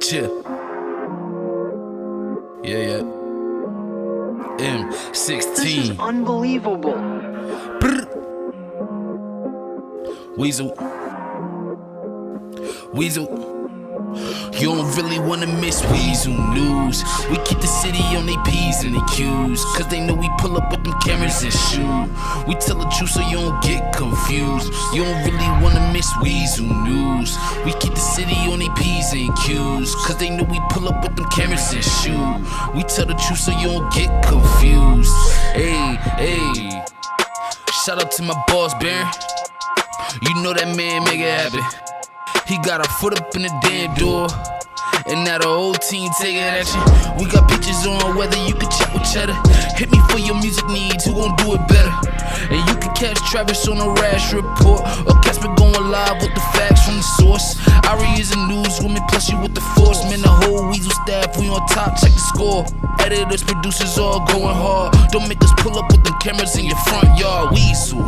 Chill. Yeah. M16. This is unbelievable. Brr. Weazel. You don't really wanna miss Weazel news. We keep the city on they P's and they Q's, cause they know we pull up with them cameras and shoot. We tell the truth so you don't get confused. You don't really wanna miss Weazel news. We keep the city on they P's and Q's, cause they know we pull up with them cameras and shoot. We tell the truth so you don't get confused. Hey. Shout out to my boss, Baron. You know that man make it happen. He got our foot up in the damn door, and now the whole team taking action. We got pictures on whether you can chat with cheddar. Hit me for your music needs, who gon' do it better? And you can catch Travis on a rash report, or catch me going live with the facts from the source. Ari is a newswoman, plus you with the force. Man, the whole Weazel staff, we on top, check the score. Editors, producers, all going hard. Don't make us pull up with them cameras in your front yard. Weazel.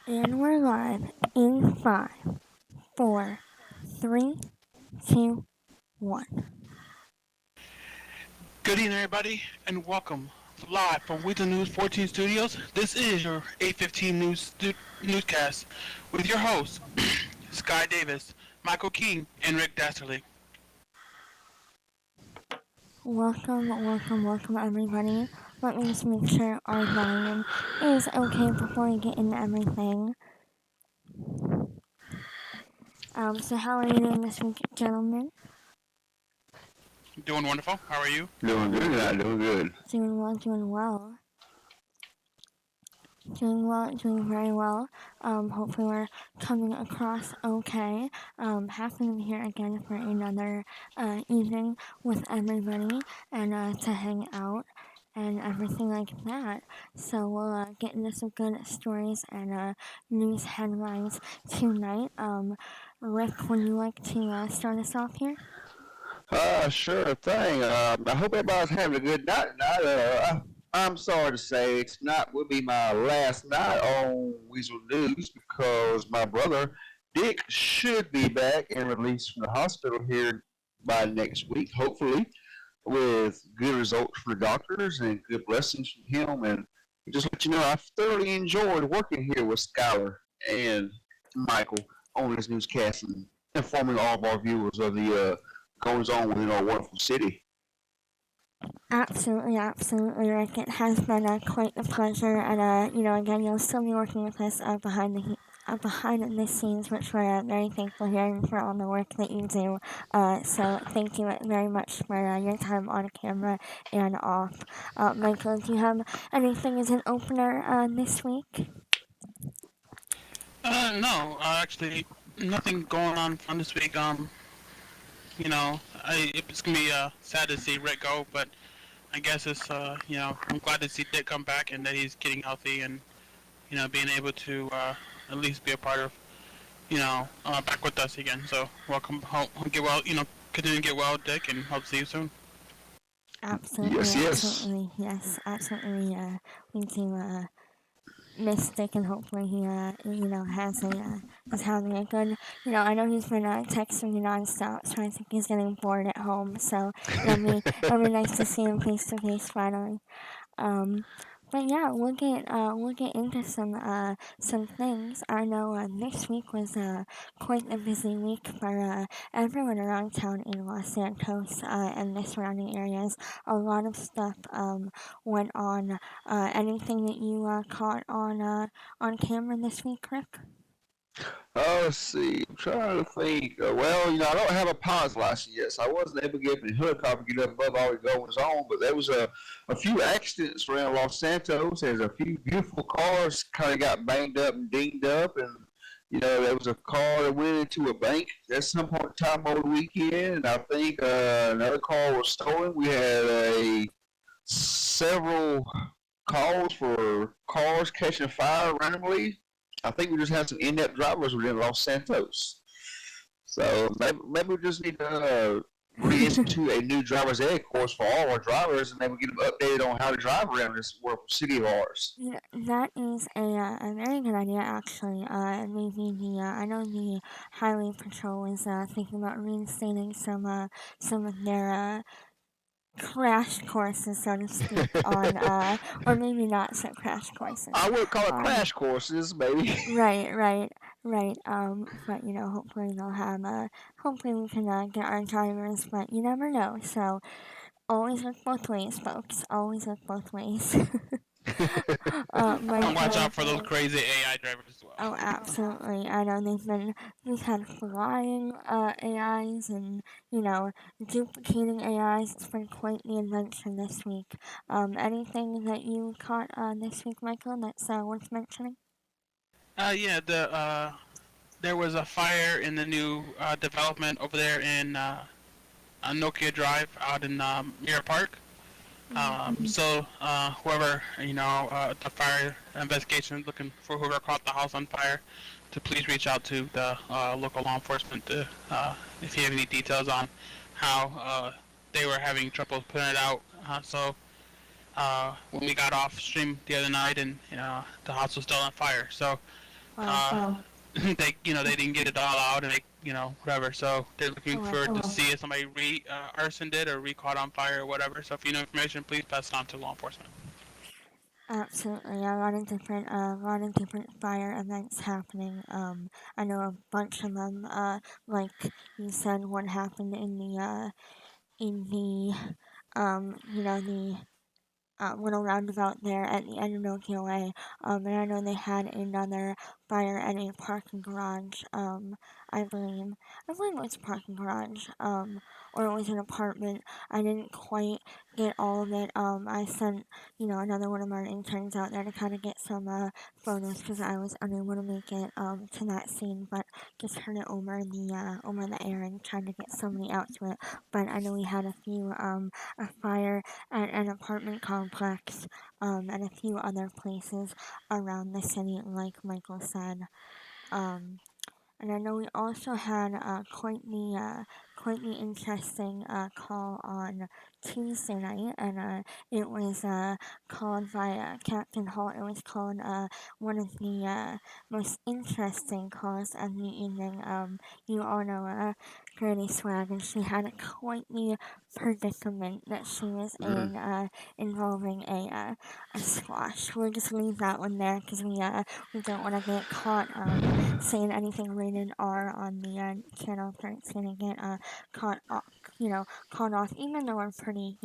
And we're live in 5, 4, 3, 2, 1. Good evening, everybody, and welcome live from Weazel News 14 Studios. This is your 8:15 newscast with your hosts, Sky Davis, Michael King, and Rick Dasserly. Welcome, everybody. Let me just make sure our volume is okay before we get into everything. So how are you doing this week, gentlemen? Doing wonderful. How are you? Doing good. Doing very well. Hopefully we're coming across okay. Happy to be here again for another evening with everybody and to hang out and everything like that. So we'll get into some good stories and news headlines tonight. Rick, would you like to start us off here? Sure thing. I hope everybody's having a good night tonight. I'm sorry to say it's will be my last night on Weazel News because my brother Dick should be back and released from the hospital here by next week, hopefully, with good results from the doctors and good blessings from him. And just let you know, I thoroughly enjoyed working here with Skylar and Michael on this newscast and informing all of our viewers of the goings on within our wonderful city. Absolutely, Rick. It has been quite a pleasure, and again, you'll still be working with us behind the scenes, which we're very thankful here for all the work that you do. So thank you very much for your time on camera and off. Michael, do you have anything as an opener this week? No, actually, nothing going on this week. It's gonna be sad to see Rick go, but I guess it's I'm glad to see Dick come back and that he's getting healthy and being able to at least be a part of back with us again. So welcome home, get well, continue to get well, Dick, and hope to see you soon. Absolutely, yes. Absolutely. We do miss Dick, and hopefully he is having a good. I know he's been texting me nonstop, so I think he's getting bored at home. So it'll be nice to see him face to face finally. But yeah, we'll get into some things. I know this week was quite a busy week for everyone around town in Los Santos and the surrounding areas. A lot of stuff went on. Anything that you caught on camera this week, Rick? Let's see. I'm trying to think. I don't have a pilot's license yet, so I wasn't able to get up in the helicopter, get up above all the goings on. But there was a few accidents around Los Santos. There's a few beautiful cars kind of got banged up and dinged up, and there was a car that went into a bank at some point in time over the weekend, and I think another car was stolen. We had several calls for cars catching fire randomly. I think we just had some in-depth drivers within Los Santos. So maybe we just need to reinstitute a new driver's ed course for all our drivers, and maybe get them updated on how to drive around this city of ours. Yeah, that is a very good idea, actually. Maybe I know the Highway Patrol was thinking about reinstating some of their crash courses, so to speak, on, or maybe not so crash courses. I would call it On, crash courses, maybe. right. But hopefully they'll have, hopefully we can get our drivers, but you never know. So always look both ways, folks. Always look both ways. And watch My out for those crazy AI drivers as well. Oh, absolutely. I know we've had flying AIs and, duplicating AIs. It's been quite the adventure this week. Anything that you caught this week, Michael, that's worth mentioning? Yeah, there was a fire in the new development over there in Nokia Drive out in Mirror Park. So whoever, the fire investigation is looking for whoever caught the house on fire to please reach out to the local law enforcement to, if you have any details on how they were having trouble putting it out. When we got off stream the other night and the house was still on fire. So Wow. they didn't get it all out and whatever. So they're looking for to see if somebody arsoned it or caught on fire or whatever. So if you know information, please pass it on to law enforcement. Absolutely, a lot of different fire events happening. I know a bunch of them. Like you said, one happened in the, the little roundabout there at the end of Nokia Way. And I know they had another fire at a parking garage. I believe it was a parking garage. Or it was an apartment. I didn't quite get all of it. I sent another one of our interns out there to kind of get some photos because I was unable to make it to that scene, but just heard it over the air and tried to get somebody out to it. But I know we had a fire at an apartment complex, and a few other places around the city, like Michael said. And I know we also had quite the interesting call on Tuesday night, and it was called by Captain Holt. It was called one of the most interesting calls of the evening. You all know Granny Swag, and she had quite the predicament that she was in, involving a squash. We'll just leave that one there because we don't want to get caught saying anything rated R on the channel 13 and get caught off, caught off, even though we're pretty,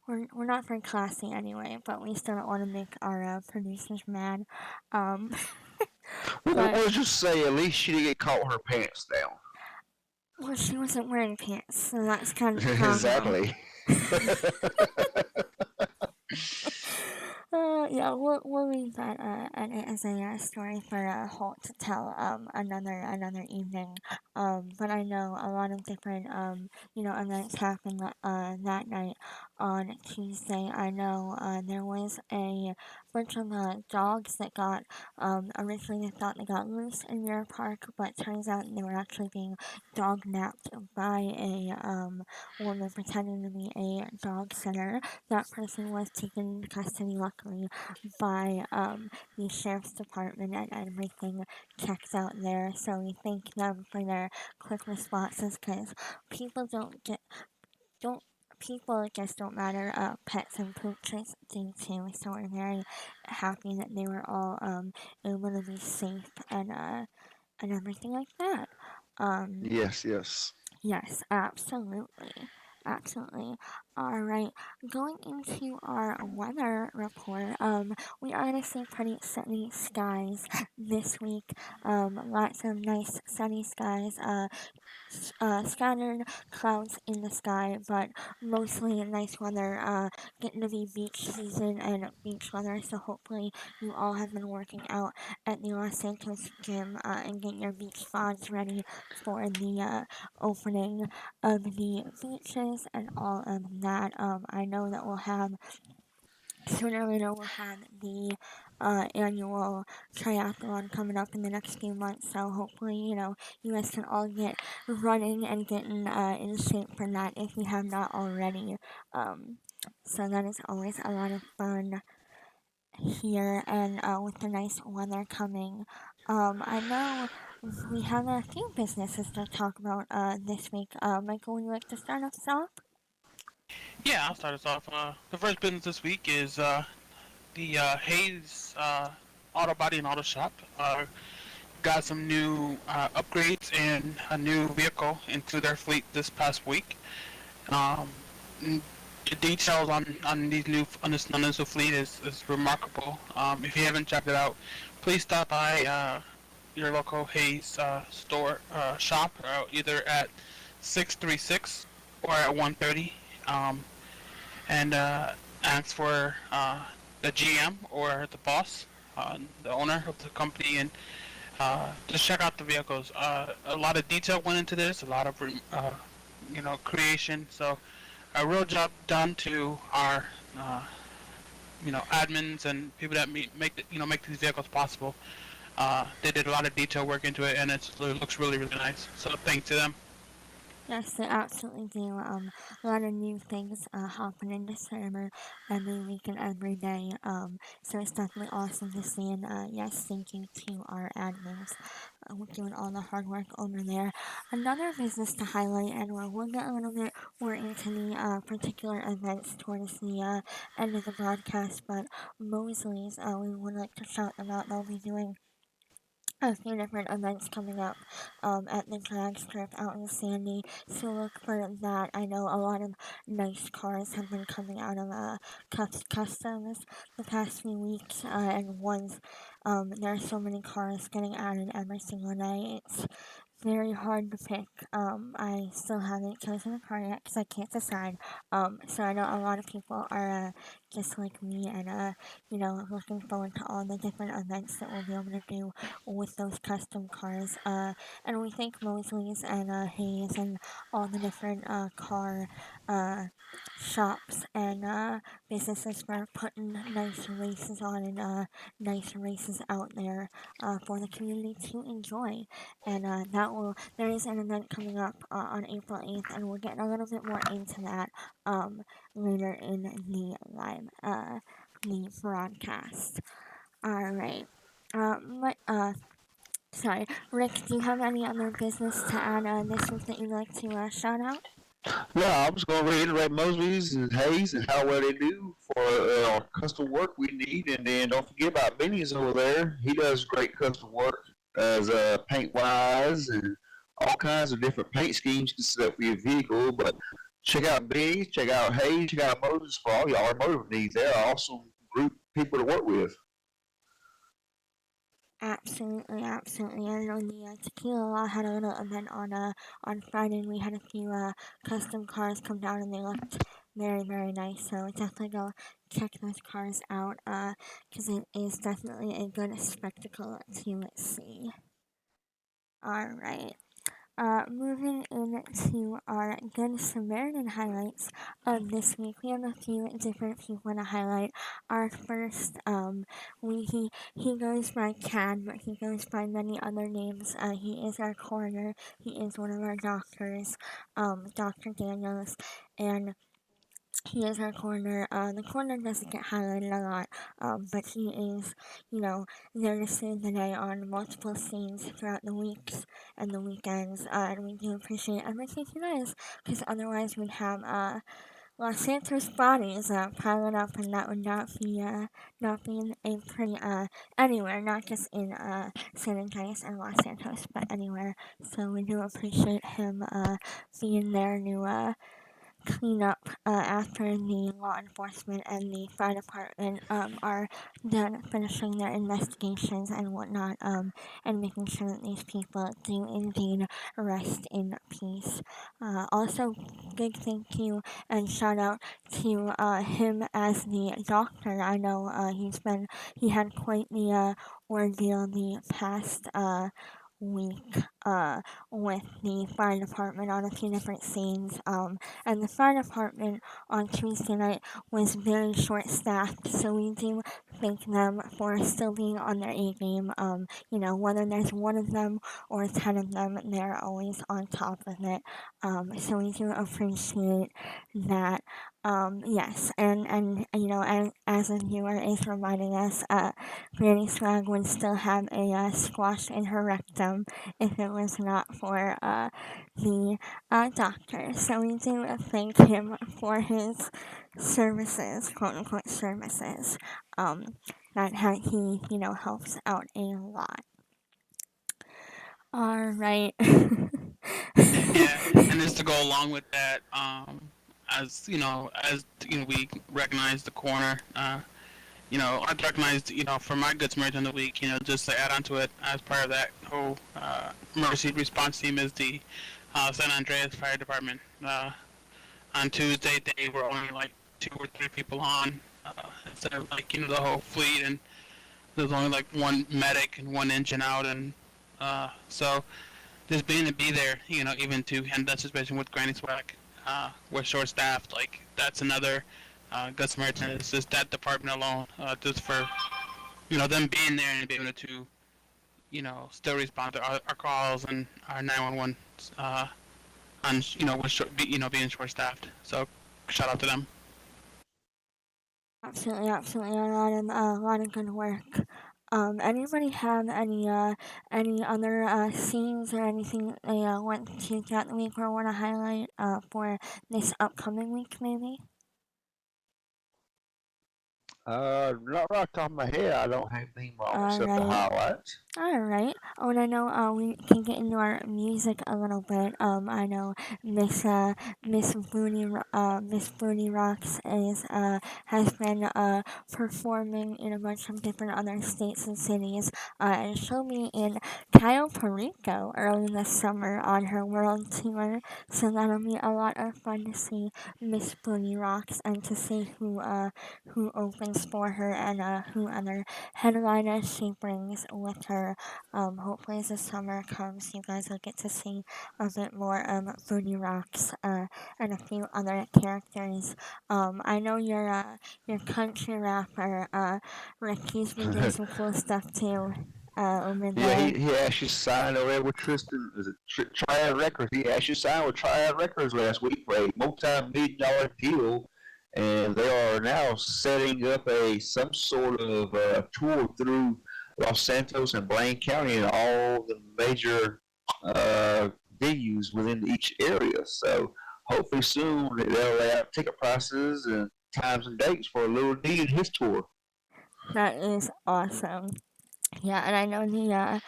we're not very classy anyway, but we still don't want to make our producers mad. Um, but, We'll just say at least she didn't get caught with her pants down. well, she wasn't wearing pants, so that's kind of the problem. Exactly. Yeah, we'll leave that as a story for Holt to tell another evening. But I know a lot of different events happened that night on Tuesday. I know there was a bunch of dogs that got originally they thought they got loose in Mirror Park, but turns out they were actually being dog napped by a woman pretending to be a dog sitter. That person was taken into custody, luckily, by the sheriff's department, and everything checks out there. So we thank them for their quick responses because people people just don't matter. Pets and pooches do too. So we're very happy that they were all able to be safe and everything like that. Yes. Yes, absolutely. Absolutely. All right. Going into our weather report, we are going to see pretty sunny skies this week. Lots of nice sunny skies. Scattered clouds in the sky, but mostly nice weather. Getting to be beach season and beach weather, so hopefully you all have been working out at the Los Santos gym and getting your beach pods ready for the opening of the beaches and all of that. I know that we'll have sooner or later we'll have the annual triathlon coming up in the next few months. So hopefully, you guys can all get running and getting in shape for that if you have not already. Um, so that is always a lot of fun here, and with the nice weather coming. I know we have a few businesses to talk about this week. Michael, would you like to start us off? Yeah, I'll start us off. The first business this week is the Hayes Auto Body and Auto Shop. Got some new upgrades and a new vehicle into their fleet this past week. Um, the details on these new on this new fleet is remarkable. If you haven't checked it out, please stop by your local Hayes store shop, either at 636 or at 130, and ask for the GM or the boss, the owner of the company, and just check out the vehicles. A lot of detail went into this, a lot of creation. So a real job done to our admins and people that make these vehicles possible. They did a lot of detail work into it, and it looks really really nice. So thanks to them. Yes, they absolutely do. A lot of new things happen in the server every week and every day. So it's definitely awesome to see. And yes, thank you to our admins. We're doing all the hard work over there. Another business to highlight, and we'll get a little bit more into the particular events towards the end of the broadcast. But Mosley's, we would like to shout them out. They'll be doing a few different events coming up at the drag strip out in Sandy. So look for that. I know a lot of nice cars have been coming out of Kuffs Customs the past few weeks, and there are so many cars getting added every single day. It's very hard to pick. I still haven't chosen a car yet because I can't decide. So I know a lot of people are just like me and looking forward to all the different events that we'll be able to do with those custom cars. And we thank Mosley's and Hayes and all the different car shops and businesses for putting nice races on and nice races out there for the community to enjoy. And there is an event coming up on April 8th, and we'll get a little bit more into that later in the broadcast. All right. Sorry, Rick, do you have any other business to add this week that you'd like to shout out? Yeah, I'm just going to reiterate Mosby's and Hayes and how well they do for custom work we need. And then don't forget about Benny's over there. He does great custom work as paint wise and all kinds of different paint schemes you can set up for your vehicle. But check out Benny's, check out Hayes, check out Moses for all your automotive needs. They're an awesome group of people to work with. Absolutely, absolutely. I know the Tequila Law had a little event on Friday, and we had a few custom cars come down, and they looked very, very nice. So definitely go check those cars out, because it is definitely a good spectacle to see. All right. Moving into our Good Samaritan highlights of this week, we have a few different people to highlight. Our first, he goes by Cad, but he goes by many other names. He is our coroner. He is one of our doctors, Dr. Daniels, and he is our coroner. The coroner doesn't get highlighted a lot, but he is, there to save the day on multiple scenes throughout the weeks and the weekends. And we do appreciate everything he does, because otherwise we'd have Los Santos bodies piling up, and that would not be in a pretty anywhere, not just in San Andreas and Los Santos, but anywhere. So we do appreciate him being there to clean up after the law enforcement and the fire department are done finishing their investigations and whatnot, and making sure that these people do indeed rest in peace. Also, big thank you and shout out to him as the doctor. I know he had quite the ordeal the past week with the fire department on a few different scenes. And the fire department on Tuesday night was very short staffed, so we do thank them for still being on their A game. Whether there's one of them or 10 of them, they're always on top of it. So we do appreciate that. Yes, and as a viewer is reminding us, Granny Swag would still have a squash in her rectum if it was not for the doctor. So we do thank him for his services, quote unquote services, that he, helps out a lot. All right. Yeah, and just to go along with that, we recognize the corner. I recognized, for my Good Samaritan of the week, just to add on to it, as part of that whole emergency response team is the San Andreas Fire Department. On Tuesday, they were only like 2 or 3 people on, instead of the whole fleet, and there's only like 1 medic and 1 engine out, and so just being to be there, even to handle that situation with Granny Swag, we're short staffed. Like that's another Good Samaritan. It's just that department alone, just for them being there and being able to still respond to our calls and our 911, being short staffed. So shout out to them. Absolutely, absolutely. A lot of good work. Anybody have any other scenes or anything they went to throughout the week or want to highlight for this upcoming week, maybe? Not right off the top of my head. I don't have anything wrong All except to right. highlight. All right. Oh, and I know we can get into our music a little bit. I know Miss Booty Rocks has been performing in a bunch of different other states and cities. And she'll be in Cayo Perico early this summer on her world tour. So that'll be a lot of fun to see Miss Booty Rocks and to see who opens for her and who other headliners she brings with her. Hopefully as the summer comes, you guys will get to see a bit more of Booty Rocks and a few other characters. I know your country rapper, Rick, he's been doing some cool stuff too. Over Yeah, there. he actually signed over there with Tristan. Is it Triad Records? He actually signed with Triad Records last week for a multi-million-dollar deal, and they are now setting up some sort of tour through Los Santos and Blaine County and all the major venues within each area. So hopefully soon they'll lay out ticket prices and times and dates for Lil D and his tour. That is awesome. Yeah, and I know the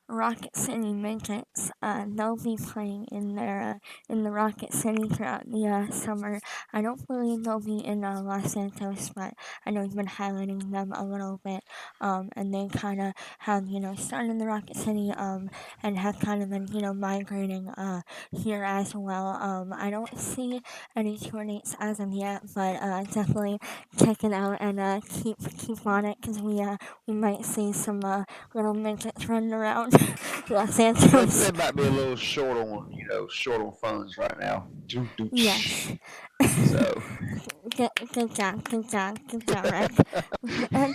Rocket City Midgets, they'll be playing in the Rocket City throughout the summer. I don't believe they'll be in Los Santos, but I know we've been highlighting them a little bit. And they kind of have started in the Rocket City and have kind of been migrating here as well. I don't see any tour dates as of yet, but definitely check it out and keep on it because we might see some little midgets running around Los Santos. They might be a little short on funds right now. Yes. So. Good job, Rick. And,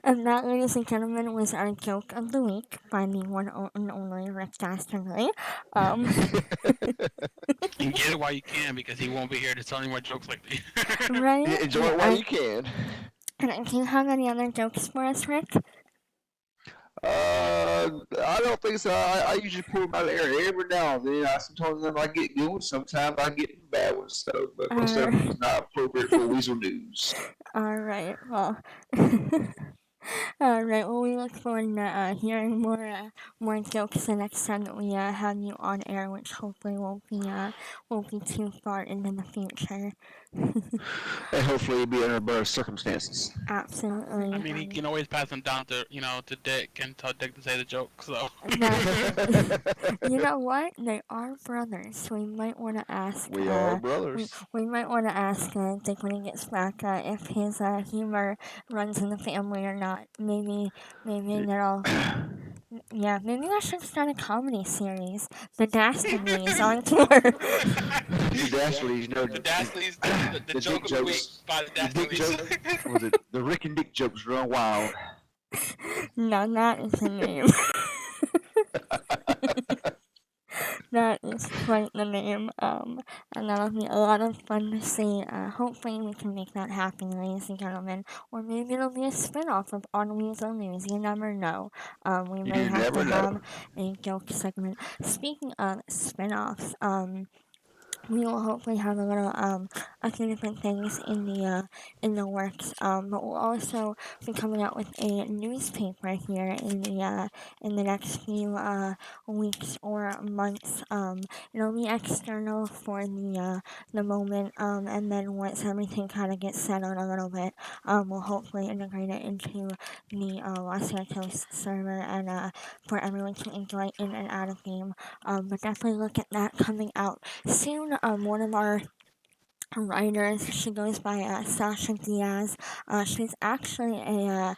and that, ladies and gentlemen, was our joke of the week by the one and only Rick Dastardly. And get it while you can, because he won't be here to tell any more jokes like these. Right? Yeah, enjoy it while you can. And do you have any other jokes for us, Rick? I don't think so. I usually pull them out of the air every now and then. Sometimes I get good ones, sometimes I get bad ones. So, but most of them is not appropriate for Weazel News. All right. Well. All right. Well, we look forward to hearing more jokes the next time that we have you on air, which hopefully won't be too far into the future. And hopefully it'll be under better circumstances. Absolutely. I mean, he can always pass them down to to Dick and tell Dick to say the joke. So. You know what? They are brothers, so we might want to ask. We are brothers. We might want to ask Dick when he gets back if his humor runs in the family or not. Maybe they're all Yeah, maybe I should start a comedy series. The Dastardlies on tour. The Dastardlies, you know, The Dastleys, the the joke dick of the week jokes, by the the dick Dastleys. joke, was it the Rick and Dick jokes run wild? No, that is the name. That is quite the name. And that'll be a lot of fun to see. Hopefully we can make that happen, ladies and gentlemen. Or maybe it'll be a spin-off of On Weazel News. You never know. We may You have never to know. have a joke segment. Speaking of spin-offs, we will hopefully have a few different things in the works. But we'll also be coming out with a newspaper here in the next few weeks or months. It'll be external for the moment. And then once everything kind of gets settled a little bit, we'll hopefully integrate it into the Los Santos server and for everyone to enjoy in and out of game. But definitely look at that coming out soon. One of our writers, she goes by Sasha Diaz. She's actually a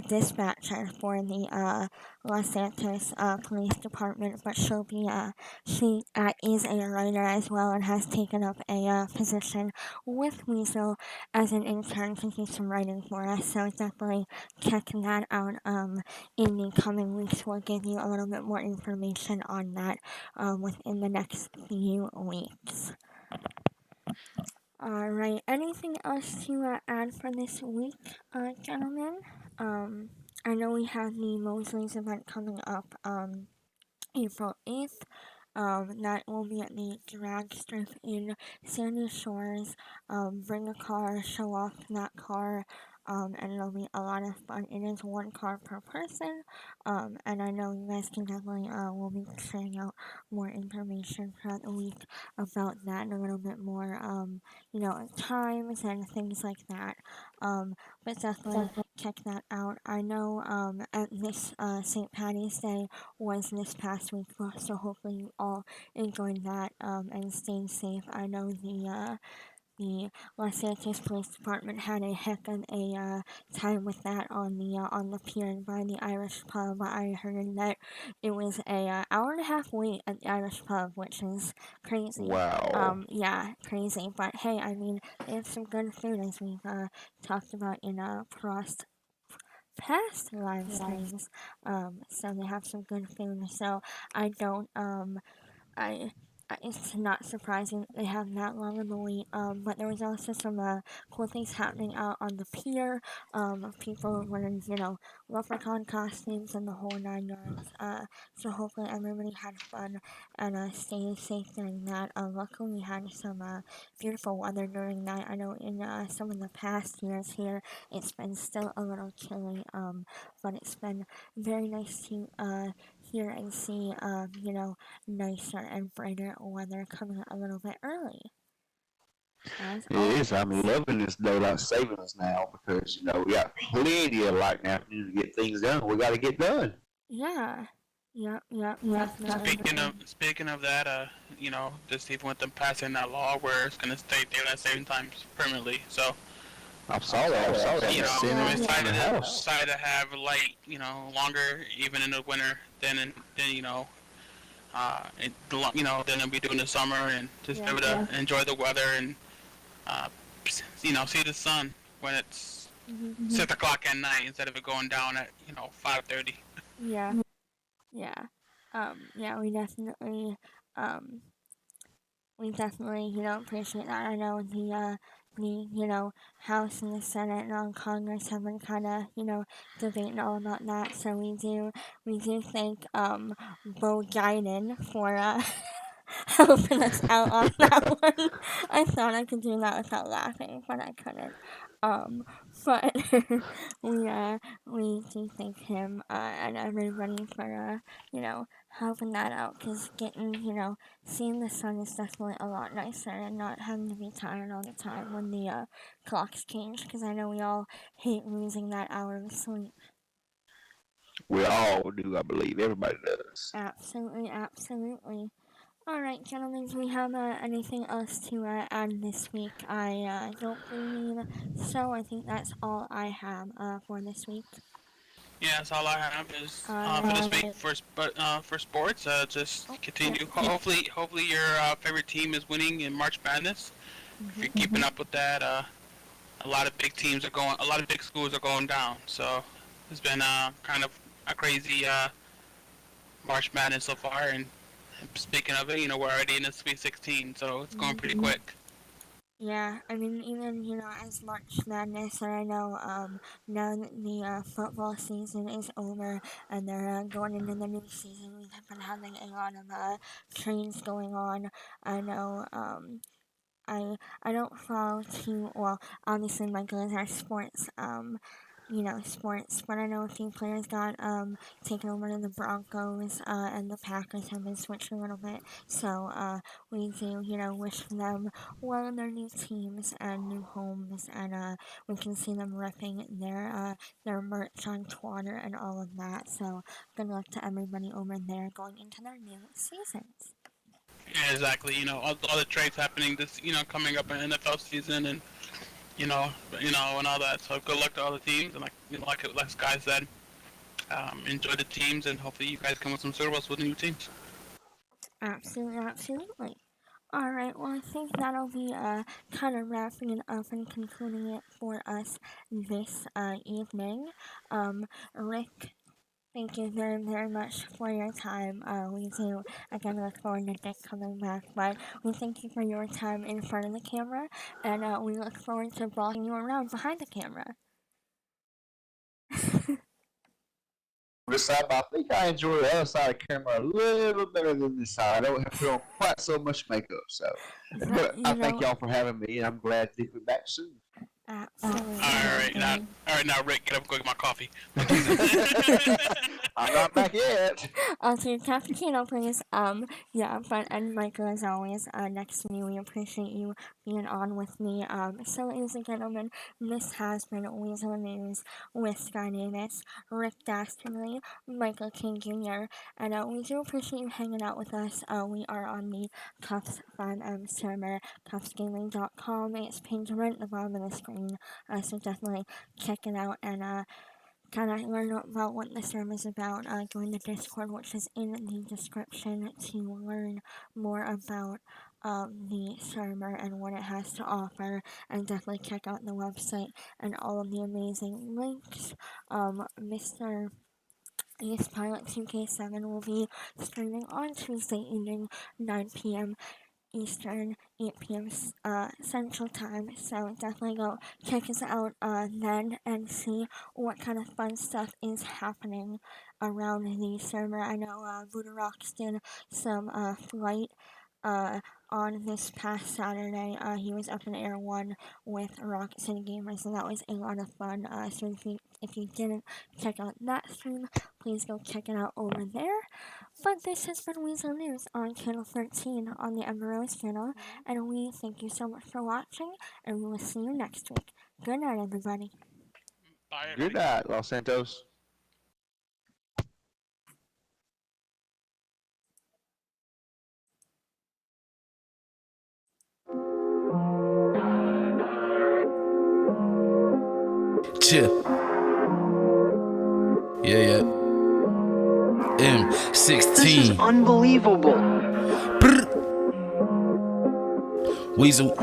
dispatcher for the Los Santos Police Department, but she is a writer as well and has taken up a position with Weazel as an intern to do some writing for us. So definitely check that out. In the coming weeks, we'll give you a little bit more information on that within the next few weeks. Alright, anything else to add for this week, gentlemen? I know we have the Mosley's event coming up, April 8th. That will be at the drag strip in Sandy Shores. Bring a car, show off that car, and it'll be a lot of fun. It is one car per person, and I know you guys can definitely, will be sharing out more information throughout the week about that and a little bit more, times and things like that. But definitely check that out. I know, at this, St. Patty's Day, was this past week, so hopefully you all enjoyed that and staying safe. I know the Los Santos Police Department had a heck of a time with that on the pier and by the Irish pub. I heard that it was a hour and a half wait at the Irish pub, which is crazy. Wow. Yeah, crazy. But hey, I mean, they have some good food as we've talked about in past live streams. So they have some good food. So I don't I, it's not surprising that they have that long of a wait. But there was also some cool things happening out on the pier. People wearing leprechaun costumes and the whole 9 yards. So hopefully everybody had fun and stayed safe during that. Luckily we had some beautiful weather during that. I know in some of the past years here it's been still a little chilly. But it's been very nice to hear and see nicer and brighter weather coming a little bit early, as It is. I'm always. loving this daylight savings now because we got plenty of light now to get things done. We got to get done. Yeah. Yep, definitely. Speaking of that, just even with them passing that law where it's gonna stay daylight saving times permanently. So I saw that. I saw that. you It's know, sitting I'm Yeah. in the excited house. to have light, longer even in the winter than than I'll be doing the summer and just be Yeah. able to enjoy the weather and uh, see the sun when it's Mhm. 6 o'clock at night instead of it going down at 5:30. Yeah. Yeah. Yeah, um we definitely, appreciate that. I know the House and the Senate and Congress have been kind of, debating all about that. So we do thank Bo Guiden for helping us out on that one. I thought I could do that without laughing, but I couldn't. Um, but we do thank him and everybody for helping that out because seeing the sun is definitely a lot nicer and not having to be tired all the time when the clocks change because I know we all hate losing that hour of sleep. We all do, I believe. Everybody does. Absolutely, absolutely. All right, gentlemen, do we have anything else to add this week? I don't believe so. I think that's all I have for this week. Yeah, that's all I have is for this week Alright. for sports. Just Oh, yeah. continue. Hopefully your favorite team is winning in March Madness. If Mm-hmm. you're keeping up with that, a lot of big teams are going. A lot of big schools are going down. So it's been kind of a crazy March Madness so far. And speaking of it, we're already in the Sweet 16, so it's going pretty Mm-hmm. quick. Yeah, I mean, even, as March Madness, and I know, now that the football season is over and they're going into the new season, we've been having a lot of trades going on. I know, I don't follow too well. Obviously, my goals are sports. Sports. But I know a few players got taken over to the Broncos, and the Packers have been switched a little bit. So we do, wish them well in their new teams and new homes, and we can see them repping their merch on Twitter and all of that. So good luck to everybody over there going into their new seasons. Yeah, exactly. All the trades happening this, coming up in NFL season, and and all that. So good luck to all the teams, and like Sky said, enjoy the teams, and hopefully you guys come with some Super Bowls with the new teams. Absolutely, absolutely. Alright, well, I think that'll be kind of wrapping it up and concluding it for us this evening. Rick, thank you very, very much for your time. We do, again, look forward to Dick coming back, but we thank you for your time in front of the camera, and we look forward to bossing you around behind the camera. This side, but I think I enjoy the other side of the camera a little better than this side. I don't have to put on quite so much makeup. So, But, but I thank y'all for having me, and I'm glad to be back soon. absolutely. All right, now Rick, get up and go get my coffee. I'm not back yet. Also, your cappuccino, please. Yeah, but, and Michael, as always, next to me, we appreciate you being on with me. So, ladies and gentlemen, this has been Weazel News with Sky Davis, Rick Dastardly, Michael King Jr., and we do appreciate you hanging out with us. We are on the Kuffs fan server, kuffsgaming.com. It's pinned right at the bottom of the screen, so definitely check it out and kind of learn about what the server is about, join the Discord, which is in the description, to learn more about the server and what it has to offer, and definitely check out the website and all of the amazing links. Mr. Ace Pilot 2K7 will be streaming on Tuesday evening, 9 p.m. Eastern, 8 p.m. Central Time. So definitely go check us out then and see what kind of fun stuff is happening around the server. I know Buddha Rocks did some flight on this past Saturday. He was up in Air 1 with Rocket City Gamers, and that was a lot of fun. So if you didn't check out that stream, please go check it out over there. But this has been Weazel News on Channel 13 on the Ember Rose channel, and we thank you so much for watching, and we will see you next week. Good night, everybody. Bye, everybody. Good night, Los Santos. Chill. Yeah. M16. This is unbelievable. Brr. Weazel.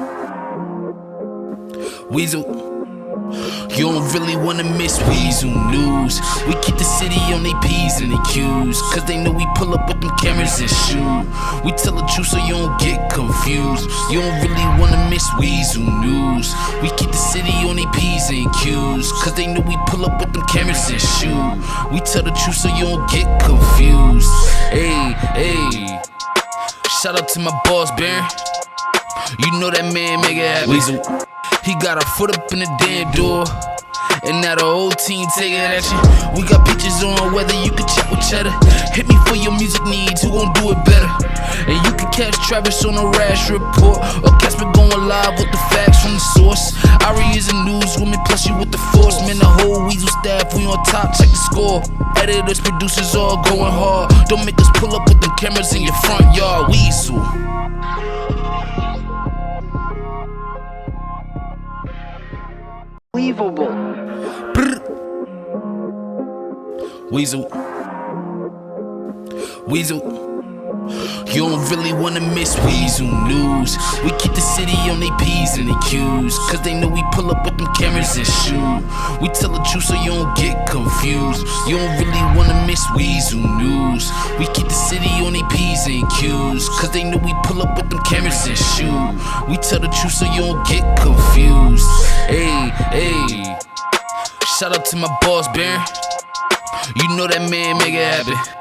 You don't really wanna miss Weazel News. We keep the city on they P's and they Q's, cause they know we pull up with them cameras and shoot. We tell the truth so you don't get confused. You don't really wanna miss Weazel News. We keep the city on they P's and Q's, cause they know we pull up with them cameras and shoot. We tell the truth so you don't get confused. Hey. Shout out to my boss, Baron. You know that man make it happen. Weazel. He got a foot up in the damn door, and now the whole team taking action. We got pictures on whether you can chat with cheddar. Hit me for your music needs, who gon' do it better? And you can catch Travis on a rash report, or catch me going live with the facts from the source. Ari is a newswoman, plus you with the force. Man, the whole Weazel staff, we on top, check the score. Editors, producers, all going hard. Don't make us pull up with them cameras in your front yard. Weazel. Unbelievable. Weazel. Weazel. You don't really wanna miss Weazel news. We keep the city on they P's and they Q's, cause they know we pull up with them cameras and shoot. We tell the truth so you don't get confused. You don't really wanna miss Weazel news. We keep the city on they P's and Q's, cause they know we pull up with them cameras and shoot. We tell the truth so you don't get confused. Hey, hey. Shout out to my boss, Baron. You know that man make it happen.